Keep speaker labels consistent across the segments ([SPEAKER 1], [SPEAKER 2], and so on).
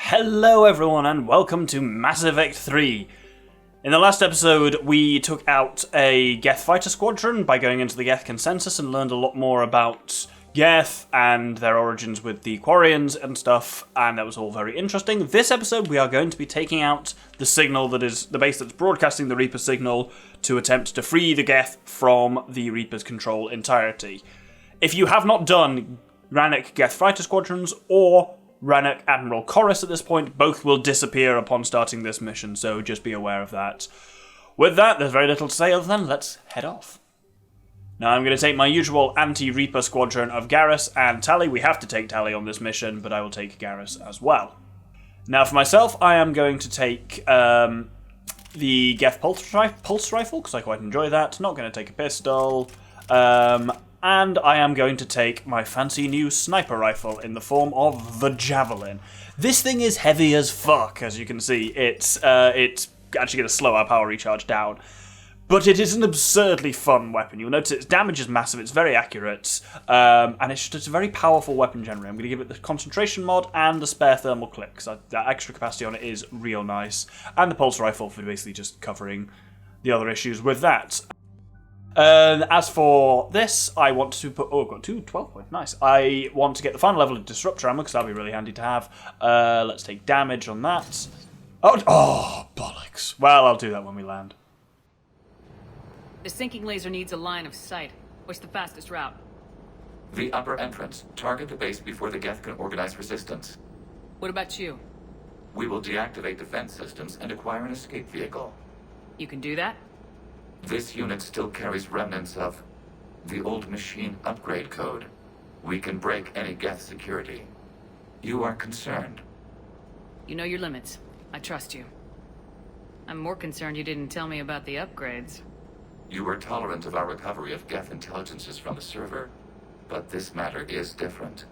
[SPEAKER 1] Hello everyone and welcome to Mass Effect 3. In the last episode we took out a Geth fighter squadron by going into the Geth consensus and learned a lot more about Geth and their origins with the Quarians and stuff, and that was all very interesting. This episode we are going to be taking out the signal that is the base that's broadcasting the Reaper signal to attempt to free the Geth from the Reaper's control entirety. If you have not done Rannoch Geth fighter squadrons or Rannoch Admiral Chorus at this point, both will disappear upon starting this mission, so just be aware of that. With that, there's very little to say other than let's head off. Now I'm going to take my usual anti-Reaper squadron of Garrus and Tali. We have to take Tali on this mission, but I will take Garrus as well. Now for myself, I am going to take the Geth pulse rifle, because I quite enjoy that. Not going to take a pistol. And I am going to take my fancy new sniper rifle in the form of the Javelin. This thing is heavy as fuck, as you can see. It's actually going to slow our power recharge down. But it is an absurdly fun weapon. You'll notice its damage is massive, it's very accurate, and it's just a very powerful weapon generally. I'm going to give it the concentration mod and the spare thermal clip, because that extra capacity on it is real nice. And the pulse rifle for basically just covering the other issues with that. As for this, I want to put... Oh, I've got 12 points. Nice. I want to get the final level of Disruptor ammo, because that'll be really handy to have. Let's take damage on that. Oh, bollocks. Well, I'll do that when we land.
[SPEAKER 2] The sinking laser needs a line of sight. What's the fastest route?
[SPEAKER 3] The upper entrance. Target the base before the Geth can organize resistance.
[SPEAKER 2] What about you?
[SPEAKER 3] We will deactivate defense systems and acquire an escape vehicle.
[SPEAKER 2] You can do that?
[SPEAKER 3] This unit still carries remnants of the old machine upgrade code. We can break any Geth security. You are concerned.
[SPEAKER 2] You know your limits. I trust you. I'm more concerned you didn't tell me about the upgrades.
[SPEAKER 3] You were tolerant of our recovery of Geth intelligences from the server, but this matter is different.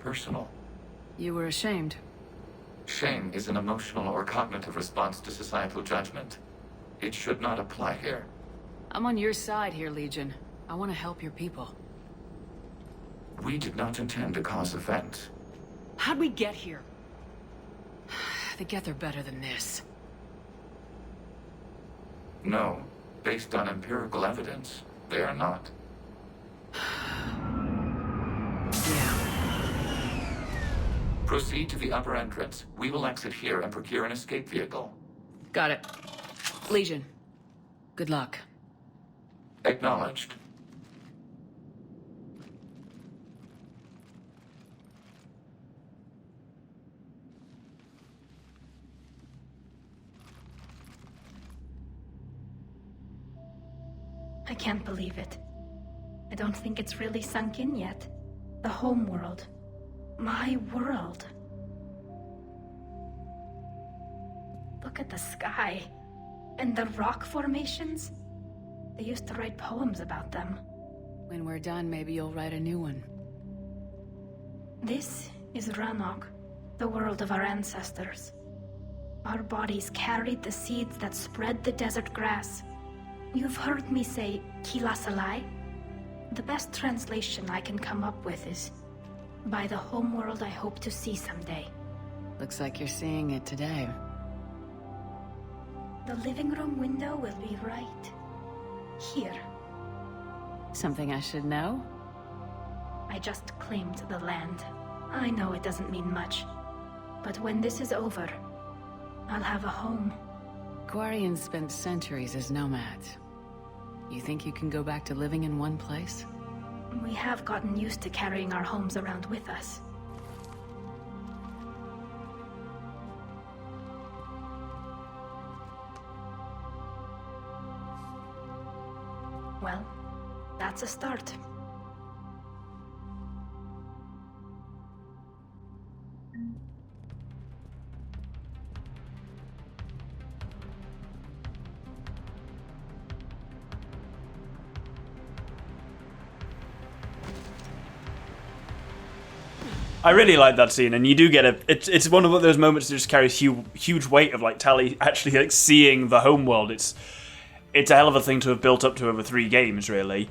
[SPEAKER 3] Personal.
[SPEAKER 2] You were ashamed.
[SPEAKER 3] Shame is an emotional or cognitive response to societal judgment. It should not apply here.
[SPEAKER 2] I'm on your side here, Legion. I want to help your people.
[SPEAKER 3] We did not intend to cause offense.
[SPEAKER 2] How'd we get here? The Geth are better than this.
[SPEAKER 3] No. Based on empirical evidence, they are not.
[SPEAKER 2] Yeah.
[SPEAKER 3] Proceed to the upper entrance. We will exit here and procure an escape vehicle.
[SPEAKER 2] Got it. Legion. Good luck.
[SPEAKER 3] Acknowledged.
[SPEAKER 4] I can't believe it. I don't think it's really sunk in yet. The homeworld. My world. Look at the sky. And the rock formations. They used to write poems about them.
[SPEAKER 2] When we're done, maybe you'll write a new one.
[SPEAKER 4] This is Rannoch, the world of our ancestors. Our bodies carried the seeds that spread the desert grass. You've heard me say, Kila Salai? The best translation I can come up with is, by the homeworld I hope to see someday.
[SPEAKER 2] Looks like you're seeing it today.
[SPEAKER 4] The living room window will be right here.
[SPEAKER 2] Something I should know?
[SPEAKER 4] I just claimed the land. I know it doesn't mean much, but when this is over, I'll have a home.
[SPEAKER 2] Quarians spent centuries as nomads. You think you can go back to living in one place?
[SPEAKER 4] We have gotten used to carrying our homes around with us. Well, that's a start.
[SPEAKER 1] I really like that scene, and you do get it's one of those moments that just carries huge weight of like Tali actually like seeing the homeworld. It's a hell of a thing to have built up to over 3 games, really.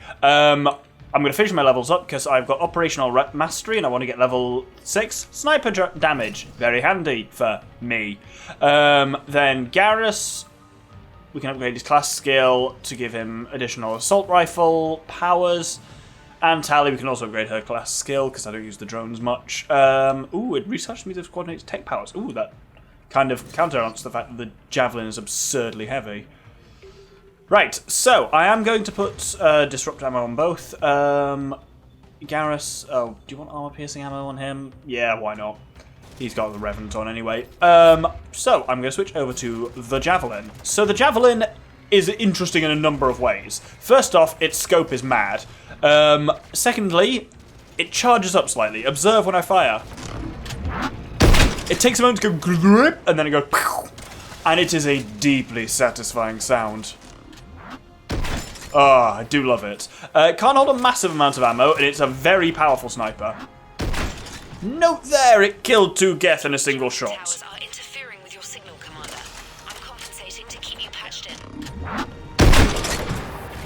[SPEAKER 1] I'm going to finish my levels up because I've got operational mastery and I want to get level 6 sniper damage. Very handy for me. Then Garrus, we can upgrade his class skill to give him additional assault rifle powers. And Tally, we can also upgrade her class skill because I don't use the drones much. Ooh, it researched me those coordinates tech powers. Ooh, that kind of counterbalances the fact that the javelin is absurdly heavy. Right, so I am going to put disrupt ammo on both. Garrus, oh, do you want armor piercing ammo on him? Yeah, why not? He's got the Revenant on anyway. So I'm going to switch over to the javelin. So the javelin is interesting in a number of ways. First off, its scope is mad. Secondly, it charges up slightly. Observe when I fire. It takes a moment to go grip, and then it goes pow, and it is a deeply satisfying sound. Ah, I do love it. It can't hold a massive amount of ammo, and it's a very powerful sniper. Note there, it killed 2 Geth in a single shot.
[SPEAKER 5] Towers are interfering with your signal, Commander. I'm compensating to keep you patched in.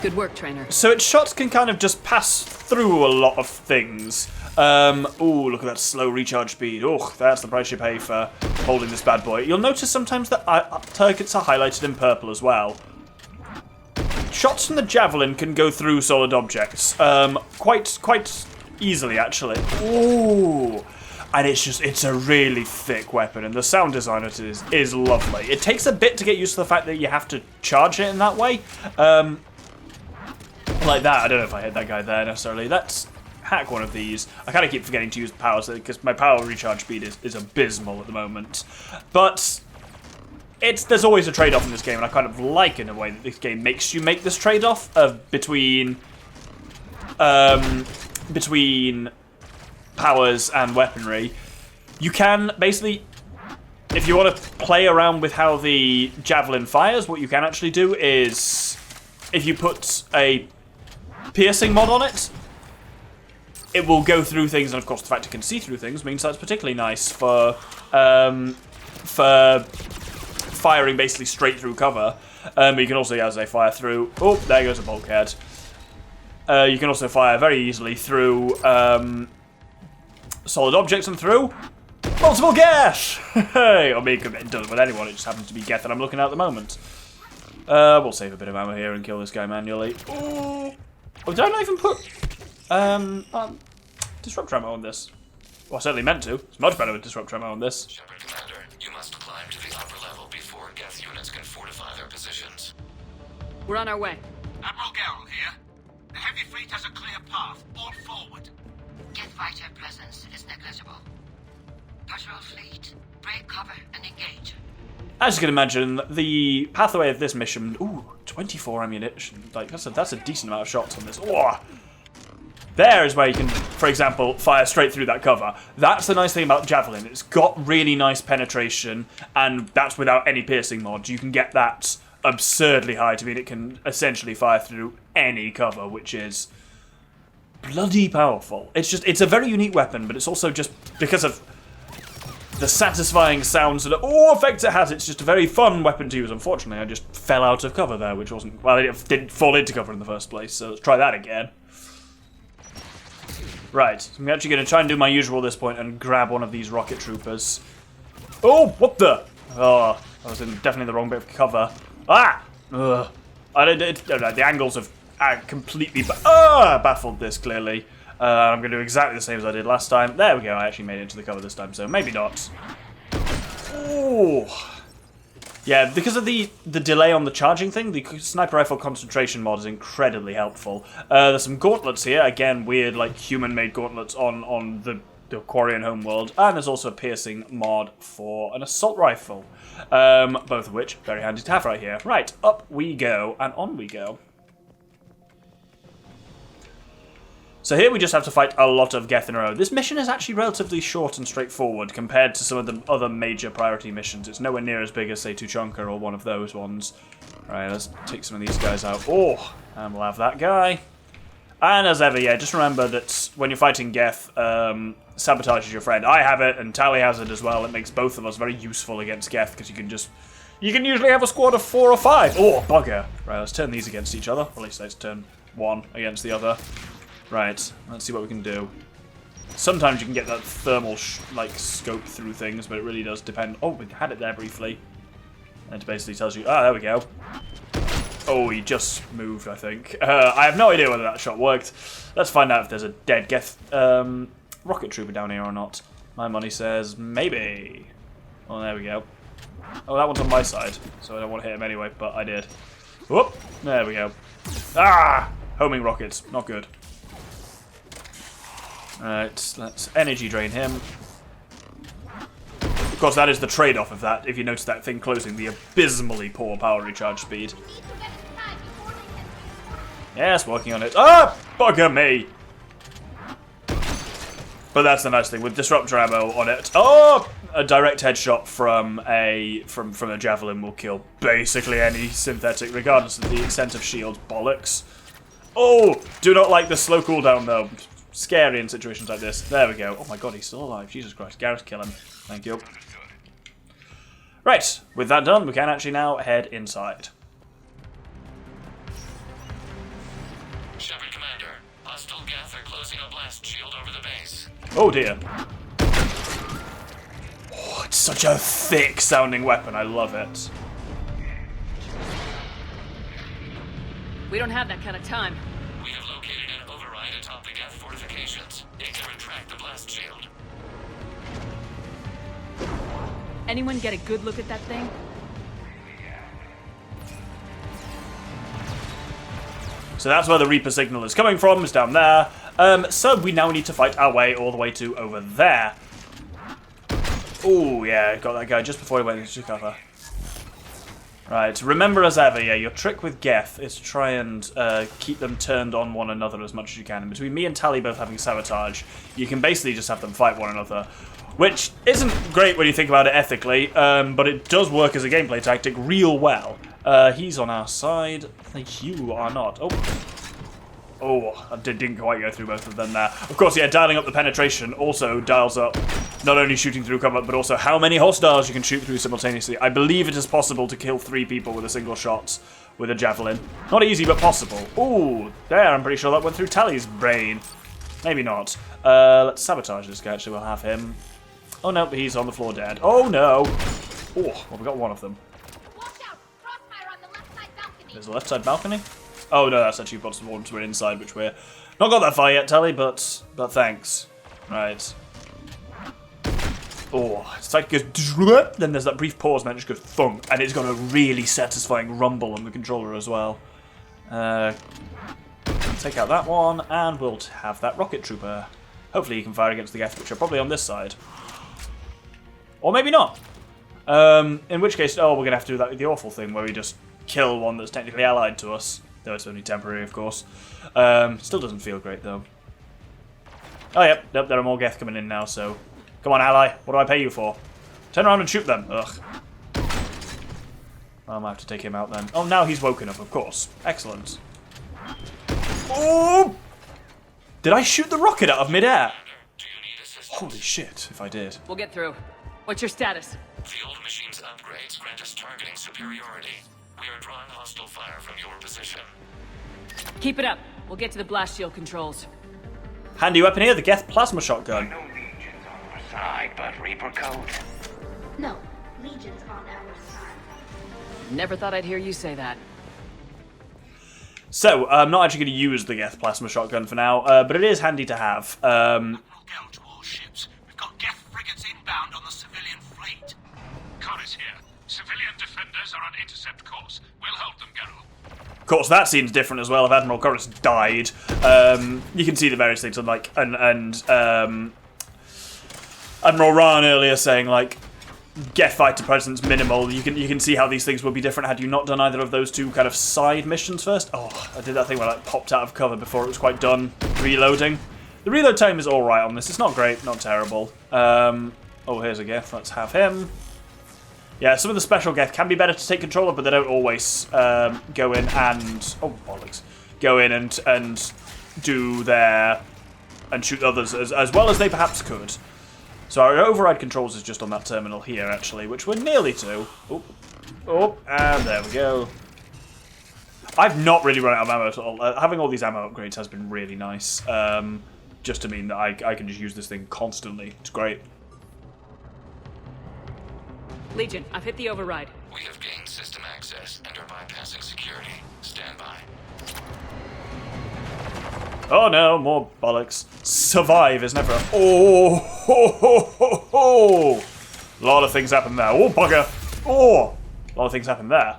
[SPEAKER 2] Good work, trainer.
[SPEAKER 1] So its shots can kind of just pass through a lot of things. Ooh, look at that slow recharge speed. Oh, that's the price you pay for holding this bad boy. You'll notice sometimes that targets are highlighted in purple as well. Shots from the javelin can go through solid objects quite easily, actually. Ooh. And it's a really thick weapon, and the sound design of it is lovely. It takes a bit to get used to the fact that you have to charge it in that way. Like that. I don't know if I hit that guy there necessarily. Let's hack one of these. I kind of keep forgetting to use the powers because my power recharge speed is abysmal at the moment. But there's always a trade-off in this game, and I kind of like in a way that this game makes you make this trade-off of between powers and weaponry. You can basically, if you want to play around with how the javelin fires, what you can actually do is, if you put a piercing mod on it, it will go through things, and of course the fact it can see through things means that's particularly nice for firing basically straight through cover. But you can also, as they fire through, oh, there goes a bulkhead. You can also fire very easily through solid objects and through multiple Geth! I mean, it does with anyone, it just happens to be Geth that I'm looking at the moment. We'll save a bit of ammo here and kill this guy manually. Oh, did I not even put disruptor ammo on this? Well, I certainly meant to. It's much better with disruptor ammo on this.
[SPEAKER 3] Shepard, Commander, you must climb to the upper level before Geth units can fortify their positions.
[SPEAKER 2] We're on our way.
[SPEAKER 6] Admiral Garrel here. The heavy fleet has a clear path. All forward.
[SPEAKER 7] Geth fighter presence is negligible. Patrol fleet, break cover and engage.
[SPEAKER 1] As you can imagine, the pathway of this mission, ooh, 24 ammunition. Like that's a decent amount of shots on this. Oh, there is where you can, for example, fire straight through that cover. That's the nice thing about Javelin. It's got really nice penetration, and that's without any piercing mods. You can get that absurdly high to mean it can essentially fire through any cover, which is bloody powerful. It's a very unique weapon, but it's also just because of the satisfying sounds and effects it has. It's just a very fun weapon to use. Unfortunately, I just fell out of cover there, which wasn't, well, it didn't fall into cover in the first place, so let's try that again. Right, so I'm actually going to try and do my usual at this point and grab one of these rocket troopers. Oh, what the? Oh, I was in definitely the wrong bit of cover. Ah! Ugh. The angles have completely baffled this, clearly. I'm going to do exactly the same as I did last time. There we go, I actually made it into the cover this time, so maybe not. Oh! Yeah, because of the delay on the charging thing, the sniper rifle concentration mod is incredibly helpful. There's some gauntlets here, again, weird, like, human-made gauntlets on the Quarian homeworld, and there's also a piercing mod for an assault rifle, both of which very handy to have right here. Right, up we go, and on we go. So here we just have to fight a lot of Geth in a row. This mission is actually relatively short and straightforward compared to some of the other major priority missions. It's nowhere near as big as, say, Tuchanka or one of those ones. Alright, let's take some of these guys out. Oh, and we'll have that guy. And as ever, yeah, just remember that when you're fighting Geth, sabotage is your friend. I have it, and Tally has it as well. It makes both of us very useful against Geth, because you can usually have a squad of 4 or 5. Oh, bugger. Right, let's turn these against each other. Or at least let's turn one against the other. Right, let's see what we can do. Sometimes you can get that thermal scope through things, but it really does depend. Oh, we had it there briefly. And it basically tells you, there we go. Oh, he just moved, I think. I have no idea whether that shot worked. Let's find out if there's a dead Geth rocket trooper down here or not. My money says maybe. Oh, there we go. Oh, that one's on my side, so I don't want to hit him anyway, but I did. Whoop! There we go. Ah! Homing rockets, not good. Alright, let's energy drain him. Of course, that is the trade-off of that, if you notice that thing closing, the abysmally poor power recharge speed. Yes, working on it. Ah! Bugger me! But that's the nice thing, with disruptor ammo on it. Oh! A direct headshot from a javelin will kill basically any synthetic, regardless of the extent of shield. Bollocks. Oh! Do not like the slow cooldown, though. Scary in situations like this. There we go. Oh my god, he's still alive. Jesus Christ. Gareth, kill him. Thank you. Right, with that done, we can actually now head inside.
[SPEAKER 3] Shepard Commander, hostile Geth are closing a blast shield over the base.
[SPEAKER 1] Oh dear. Oh, it's such a thick sounding weapon. I love it.
[SPEAKER 2] We don't have that kind of time.
[SPEAKER 3] We have located an override atop the Geth fortifications. It can retract the blast shield.
[SPEAKER 2] Anyone get a good look at that thing?
[SPEAKER 1] So that's where the Reaper signal is coming from, is down there. So we now need to fight our way all the way to over there. Oh yeah, got that guy just before he went into cover. Right, remember as ever, yeah, your trick with Geth is to try and keep them turned on one another as much as you can. And between me and Tally both having sabotage, you can basically just have them fight one another. Which isn't great when you think about it ethically, but it does work as a gameplay tactic real well. He's on our side. You are not. Oh, I didn't quite go through both of them there. Of course, yeah, dialing up the penetration also dials up not only shooting through cover, but also how many hostiles you can shoot through simultaneously. I believe it is possible to kill 3 people with a single shot with a javelin. Not easy, but possible. Ooh, there, I'm pretty sure that went through Tally's brain. Maybe not. Let's sabotage this guy, actually, we'll have him. Oh no, he's on the floor dead. Oh no! Oh, well, we got one of them.
[SPEAKER 4] Watch out! Crossfire on the left side balcony.
[SPEAKER 1] There's a left side balcony? Oh no, that's actually got some ones we're inside, which we're not got that far yet, Tally, but thanks. Right. Oh, it's like it goes, then there's that brief pause and then it just goes thunk, and it's got a really satisfying rumble on the controller as well. Take out that one, and we'll have that rocket trooper. Hopefully he can fire against the Geth, which are probably on this side. Or maybe not. In which case, we're going to have to do that with the awful thing where we just kill one that's technically allied to us. Though it's only temporary, of course. Still doesn't feel great, though. Oh, yep, there are more Geth coming in now, so... Come on, ally, what do I pay you for? Turn around and shoot them. Ugh. I might have to take him out then. Oh, now he's woken up, of course. Excellent. Oh! Did I shoot the rocket out of midair? Holy shit, if I did.
[SPEAKER 2] We'll get through. What's your status?
[SPEAKER 3] The old machine's upgrades grant us targeting superiority. We are drawing hostile fire from your position.
[SPEAKER 2] Keep it up. We'll get to the blast shield controls.
[SPEAKER 1] Handy weapon here, the Geth plasma shotgun.
[SPEAKER 6] No legions on our side, but Reaper code.
[SPEAKER 4] No, Legion's on our side.
[SPEAKER 2] Never thought I'd hear you say that.
[SPEAKER 1] So, I'm not actually going to use the Geth plasma shotgun for now, but it is handy to have.
[SPEAKER 6] We'll go to all ships. We've got Geth frigates inbound on the civilian fleet. Corus here. Civilian defenders are on intercept course. We'll help them, Garrow.
[SPEAKER 1] Of course, that scene's different as well. If Admiral Corus died, you can see the various things. And Admiral Rahn earlier saying like Geth fighter presence minimal. You can see how these things would be different had you not done either of those two kind of side missions first. Oh, I did that thing where I popped out of cover before it was quite done reloading. The reload time is all right on this. It's not great, not terrible. Oh, here's a Geth. Let's have him. Yeah, some of the special Geth can be better to take control of, but they don't always go in and... Oh, bollocks. Go in and do their... and shoot others as well as they perhaps could. So our override controls is just on that terminal here, actually, which we're nearly to. Oh, and there we go. I've not really run out of ammo at all. Having all these ammo upgrades has been really nice. Just to mean that I can just use this thing constantly. It's great.
[SPEAKER 2] Legion, I've hit the override.
[SPEAKER 3] We have gained system access and are bypassing security. Stand by.
[SPEAKER 1] Oh no, more bollocks. Survive is never a... Oh, ho, ho, ho, ho. A lot of things happen there. Oh, bugger. Oh, a lot of things happen there.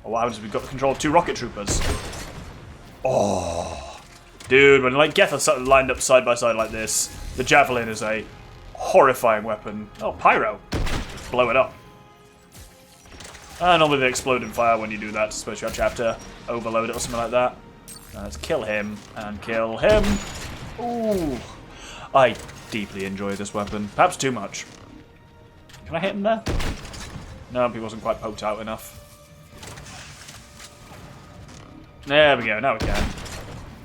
[SPEAKER 1] Oh, what happens if we've got the control of 2 rocket troopers? Oh. Dude, when like Geth are sort of lined up side by side like this, the javelin is a horrifying weapon. Oh, pyro. Blow it up. Normally they explode in fire when you do that. I suppose you have to overload it or something like that. Let's kill him and kill him. Ooh. I deeply enjoy this weapon. Perhaps too much. Can I hit him there? No, he wasn't quite poked out enough. There we go, now we can.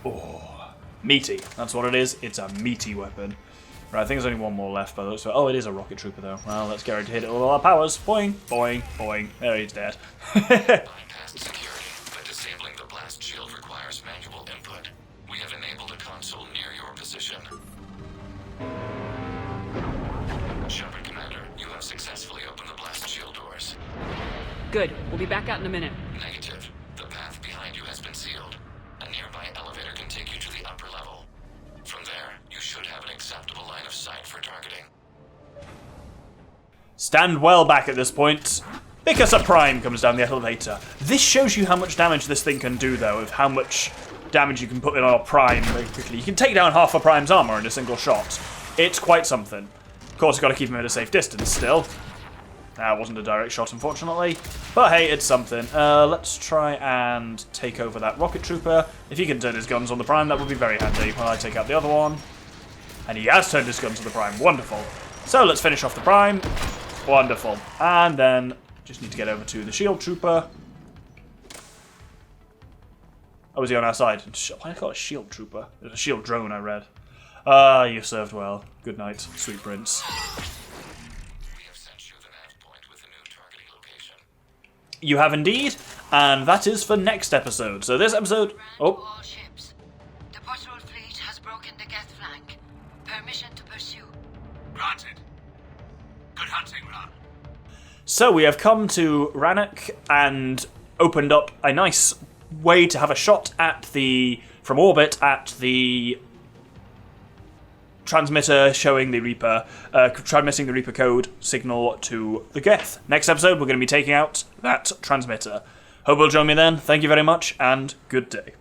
[SPEAKER 1] Oh, meaty. That's what it is. It's a meaty weapon. Right, I think there's only one more left by the looks of it. Oh, it is a rocket trooper though. Well, let's get ready to hit it with all our powers. Boing, boing, boing. There, he's dead.
[SPEAKER 3] Bypassed security, but disabling the blast shield requires manual input. We have enabled a console near your position. Shepard, Commander, you have successfully opened the blast shield doors.
[SPEAKER 2] Good. We'll be back out in a minute.
[SPEAKER 3] Negative. The path behind you has been sealed. A nearby elevator can take you to the upper level. From there, you should have an acceptable line of sight for targeting.
[SPEAKER 1] Stand well back at this point, because a prime comes down the elevator. This shows you how much damage this thing can do, though, of how much damage you can put in on a prime very quickly. You can take down half a prime's armor in a single shot. It's quite something. Of course, you've got to keep him at a safe distance still. That wasn't a direct shot, unfortunately. But hey, it's something. Let's try and take over that rocket trooper. If he can turn his guns on the prime, that would be very handy. While I take out the other one. And he has turned his guns on the prime. Wonderful. So let's finish off the prime. Wonderful. And then just need to get over to the shield trooper. Oh, is he on our side? Why did I call it a shield trooper? It's a shield drone, I read. Ah, you served well. Good night, sweet prince. You have indeed, and that is for next episode. So this episode... Oh.
[SPEAKER 7] All ships. The patrol fleet has broken the Geth flank. Permission to pursue.
[SPEAKER 6] Granted. Good hunting, Ran.
[SPEAKER 1] So we have come to Rannoch and opened up a nice way to have a shot at the... from orbit at the... transmitter showing the Reaper, transmitting the Reaper code signal to the Geth. Next episode, we're going to be taking out that transmitter. Hope you'll join me then. Thank you very much, and good day.